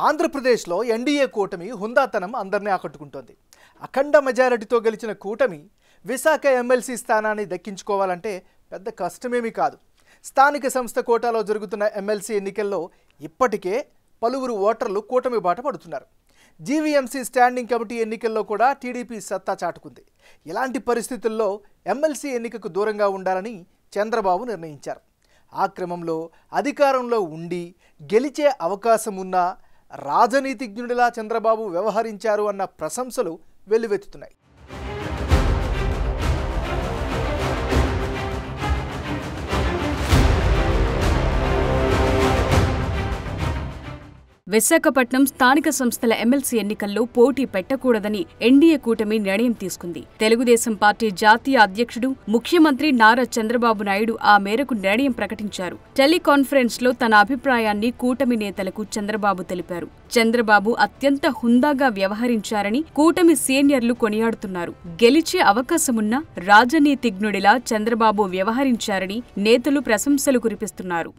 ఆంధ్రప్రదేశ్లో ఎన్డీఏ కూటమి హుందాతనం అందరినీ ఆకట్టుకుంటోంది. అఖండ మెజారిటీతో గెలిచిన కూటమి విశాఖ ఎమ్మెల్సీ స్థానాన్ని దక్కించుకోవాలంటే పెద్ద కష్టమేమీ కాదు. స్థానిక సంస్థ కోటాలో జరుగుతున్న ఎమ్మెల్సీ ఎన్నికల్లో ఇప్పటికే పలువురు ఓటర్లు కూటమి బాట పడుతున్నారు. జీవీఎంసీ స్టాండింగ్ కమిటీ ఎన్నికల్లో కూడా టీడీపీ సత్తా చాటుకుంది. ఇలాంటి పరిస్థితుల్లో ఎమ్మెల్సీ ఎన్నికకు దూరంగా ఉండాలని చంద్రబాబు నిర్ణయించారు. ఆ క్రమంలో అధికారంలో ఉండి గెలిచే అవకాశం ఉన్నా రాజనీతిజ్ఞుడిలా చంద్రబాబు వ్యవహరించారు అన్న ప్రశంసలు వెల్లువెత్తుతున్నాయి. విశాఖపట్నం స్థానిక సంస్థల ఎమ్మెల్సీ ఎన్నికల్లో పోటీ పెట్టకూడదని ఎన్డీఏ కూటమి నిర్ణయం తీసుకుంది. తెలుగుదేశం పార్టీ జాతీయ అధ్యక్షుడు ముఖ్యమంత్రి నారా చంద్రబాబు నాయుడు ఆ మేరకు నిర్ణయం ప్రకటించారు. టెలికాన్ఫరెన్స్ లో తన అభిప్రాయాన్ని కూటమి నేతలకు చంద్రబాబు తెలిపారు. చంద్రబాబు అత్యంత హుందాగా వ్యవహరించారని కూటమి సీనియర్లు కొనియాడుతున్నారు. గెలిచే అవకాశమున్న రాజనీతిజ్ఞుడిలా చంద్రబాబు వ్యవహరించారని నేతలు ప్రశంసలు కురిపిస్తున్నారు.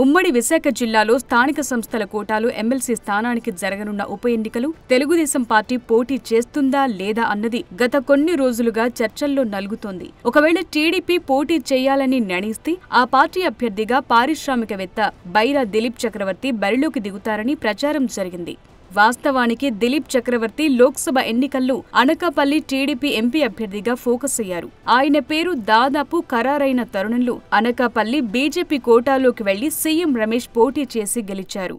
ఉమ్మడి విశాఖ జిల్లాలో స్థానిక సంస్థల కోటాలో ఎమ్మెల్సీ స్థానానికి జరగనున్న ఉప ఎన్నికలు తెలుగుదేశం పార్టీ పోటీ చేస్తుందా లేదా అన్నది గత కొన్ని రోజులుగా చర్చల్లో నలుగుతోంది. ఒకవేళ టీడీపీ పోటీ చేయాలని నిర్ణయిస్తే ఆ పార్టీ అభ్యర్థిగా పారిశ్రామికవేత్త బైరా దిలీప్ చక్రవర్తి బరిలోకి దిగుతారని ప్రచారం జరిగింది. వాస్తవానికి దిలీప్ చక్రవర్తి లోక్సభ ఎన్నికల్లో అనకాపల్లి టీడీపీ ఎంపీ అభ్యర్థిగా ఫోకస్ అయ్యారు. ఆయన పేరు దాదాపు ఖరారైన తరుణంలో అనకాపల్లి బీజేపీ కోటాలోకి వెళ్లి సీఎం రమేష్ పోటీ చేసి గెలిచారు.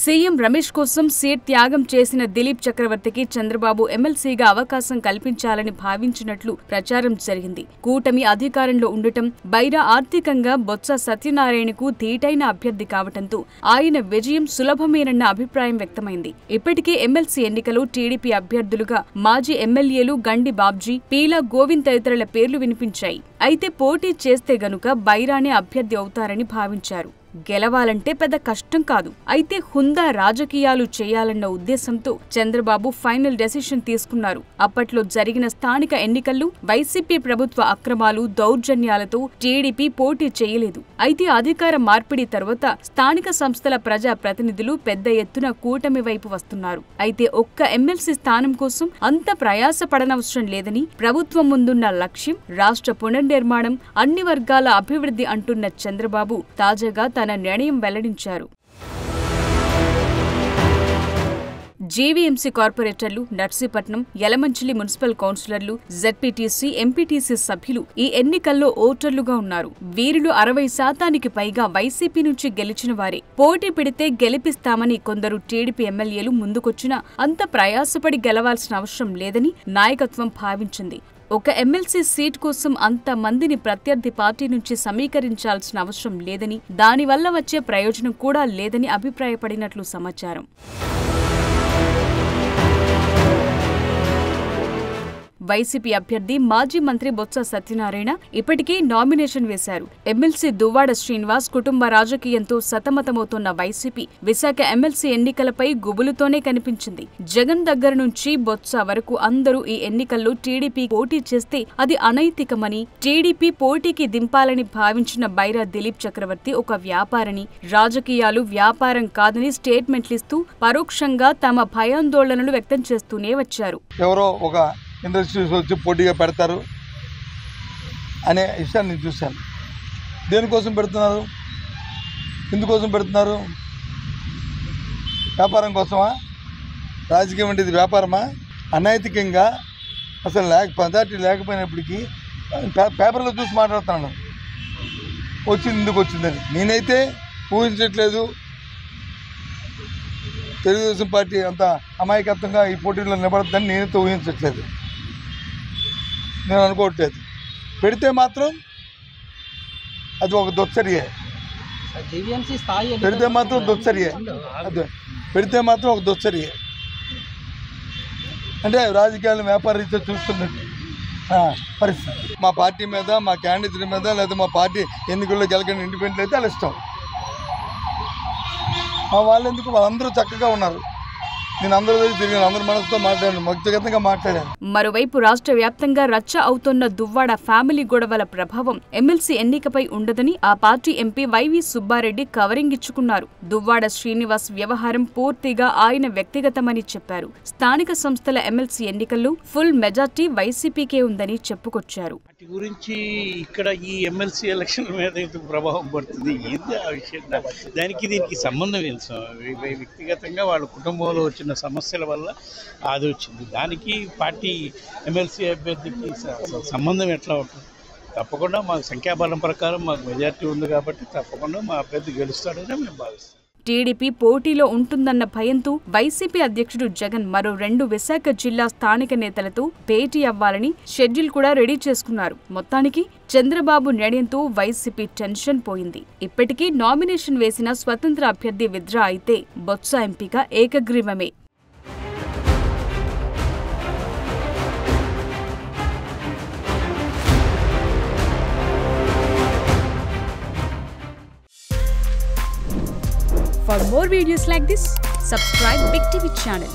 సీఎం రమేష్ కోసం సీట్ త్యాగం చేసిన దిలీప్ చక్రవర్తికి చంద్రబాబు ఎమ్మెల్సీగా అవకాశం కల్పించాలని భావించినట్లు ప్రచారం జరిగింది. కూటమి అధికారంలో ఉండటం, బైరా ఆర్థికంగా బొత్స సత్యనారాయణకు ధీటైన అభ్యర్థి కావడంతో ఆయన విజయం సులభమేనన్న అభిప్రాయం వ్యక్తమైంది. ఇప్పటికే ఎమ్మెల్సీ ఎన్నికలో టీడీపీ అభ్యర్థులుగా మాజీ ఎమ్మెల్యేలు గండి బాబ్జీ, పీలా గోవింద్ తదితరుల పేర్లు వినిపించాయి. అయితే పోటీ చేస్తే గనుక బైరానే అభ్యర్థి అవుతారని భావించారు. గెలవాలంటే పెద్ద కష్టం కాదు. అయితే హుందా రాజకీయాలు చేయాలన్న ఉద్దేశంతో చంద్రబాబు ఫైనల్ డెసిషన్ తీసుకున్నారు. అప్పట్లో జరిగిన స్థానిక ఎన్నికల్లో వైసీపీ ప్రభుత్వ అక్రమాలు, దౌర్జన్యాలతో టీడీపీ పోటీ చేయలేదు. అయితే అధికార మార్పిడి తర్వాత స్థానిక సంస్థల ప్రజా ప్రతినిధులు పెద్ద ఎత్తున కూటమి వైపు వస్తున్నారు. అయితే ఒక్క ఎమ్మెల్సీ స్థానం కోసం అంత ప్రయాసపడనవసరం లేదని, ప్రభుత్వం ముందున్న లక్ష్యం రాష్ట్ర పునర్నిర్మాణం, అన్ని వర్గాల అభివృద్ధి అంటున్న చంద్రబాబు తాజాగా తన నిర్ణయం వెల్లడించారు. జీవీఎంసీ కార్పొరేటర్లు, నర్సీపట్నం, యలమంచిలి మున్సిపల్ కౌన్సిలర్లు, జెడ్పీటీసీ, ఎంపీటీసీ సభ్యులు ఈ ఎన్నికల్లో ఓటర్లుగా ఉన్నారు. వీరిలో 60% పైగా వైసీపీ నుంచి గెలిచిన వారే. పోటీ పెడితే గెలిపిస్తామని కొందరు టీడీపీ ఎమ్మెల్యేలు ముందుకొచ్చినా అంత ప్రయాసపడి గెలవాల్సిన అవసరం లేదని నాయకత్వం భావించింది. ఒక ఎమ్మెల్సీ సీట్ కోసం అంత మందిని ప్రత్యర్థి పార్టీ నుంచి సమీకరించాల్సిన అవసరం లేదని, దానివల్ల వచ్చే ప్రయోజనం కూడా లేదని అభిప్రాయపడినట్లు సమాచారం. వైసీపీ అభ్యర్థి మాజీ మంత్రి బొత్స సత్యనారాయణ ఇప్పటికే నామినేషన్ వేశారు. ఎమ్మెల్సీ దువ్వాడ శ్రీనివాస్ కుటుంబ రాజకీయంతో సతమతమవుతున్న వైసీపీ విశాఖ ఎమ్మెల్సీ ఎన్నికలపై గుబులుతోనే కనిపించింది. జగన్ దగ్గర నుంచి బొత్స వరకు అందరూ ఈ ఎన్నికల్లో టీడీపీ పోటీ చేస్తే అది అనైతికమని, టీడీపీ పోటీకి దింపాలని భావించిన బైరా దిలీప్ చక్రవర్తి ఒక వ్యాపారని, రాజకీయాలు వ్యాపారం కాదని స్టేట్మెంట్లిస్తూ పరోక్షంగా తమ భయాందోళనలు వ్యక్తం చేస్తూనే వచ్చారు. ఇండస్ట్రీస్ వచ్చి పోటీగా పెడతారు అనే విషయాన్ని నేను చూశాను. దేనికోసం పెడుతున్నారు, ఎందుకోసం పెడుతున్నారు? వ్యాపారం కోసమా? రాజకీయం అంటే ఇది వ్యాపారమా? అనైతికంగా అసలు పదార్థి లేకపోయినప్పటికీ పేపర్లో చూసి మాట్లాడుతున్నాను, వచ్చింది ఎందుకు వచ్చిందని. నేనైతే ఊహించట్లేదు తెలుగుదేశం పార్టీ అంత అమాయకత్వంగా ఈ పోటీలో నిలబడద్దని నేనైతే ఊహించట్లేదు, నేను అనుకోవట్లేదు. పెడితే మాత్రం అది ఒక దుచ్చర్యే, పెడితే మాత్రం దుచ్చర్యే, అదే పెడితే మాత్రం ఒక దుచ్చర్యే. అంటే రాజకీయాలను వ్యాపార రీత్యా చూస్తున్నట్టు పరిస్థితి. మా పార్టీ మీద, మా క్యాండిడేట్ మీద, లేదా మా పార్టీ ఎన్నికల్లో గెలకని ఇండిపెండెంట్ అయితే వాళ్ళ ఇష్టం. వాళ్ళెందుకు, వాళ్ళందరూ చక్కగా ఉన్నారు. నేను అందరూ తిరిగాను, అందరి మనసుతో మాట్లాడాను, వ్యక్తిగతంగా మాట్లాడాను. మరోవైపు రాష్ట్ర వ్యాప్తంగా రచ్చ అవుతోన్న దువ్వాడ ఫ్యామిలీ గొడవల ప్రభావం ఎమ్మెల్సీ ఎన్నికపై ఉండదని ఆ party MP YV Subba Reddy covering ఇచ్చుకున్నారు. దువ్వాడ శ్రీనివాస్ వ్యవహారం పూర్తిగా ఆయన వ్యక్తిగతమని చెప్పారు. స్థానిక సంస్థల ఎమ్మెల్సీ ఎన్నికల్లో ఫుల్ మెజార్టీ వైసీపీకే ఉందని చెప్పుకొచ్చారు. వాటి గురించి ఇక్కడ ఈ ఎమ్మెల్సీ ఎలక్షన్ మీద ఎందుకు ప్రభావం పడుతుంది, ఏంది ఆ విషయం, దానికి దీనికి సంబంధం ఏంటి? వ్యక్తిగతంగా వాళ్ళ కుటుంబంలో వచ్చిన సమస్యల వల్ల అది వచ్చింది. దానికి పార్టీ ఎమ్మెల్సీ అభ్యర్థికి సంబంధం ఎట్లా ఉంటుంది? తప్పకుండా మాకు సంఖ్యాబలం ప్రకారం మాకు మెజార్టీ ఉంది కాబట్టి తప్పకుండా మా అభ్యర్థి గెలుస్తాడని మేము భావిస్తాం. టీడీపీ పోటీలో ఉంటుందన్న భయంతో వైసీపీ అధ్యక్షుడు జగన్ మరో 2 విశాఖ జిల్లా స్థానిక నేతలతో భేటీ అవ్వాలని షెడ్యూల్ కూడా రెడీ చేసుకున్నారు. మొత్తానికి చంద్రబాబు నిర్ణయంతో వైసీపీ టెన్షన్ పోయింది. ఇప్పటికీ నామినేషన్ వేసిన స్వతంత్ర అభ్యర్థి విత్డ్రా అయితే బొత్స ఎంపిక ఏకగ్రీవమే. For more videos like this, subscribe Big TV channel.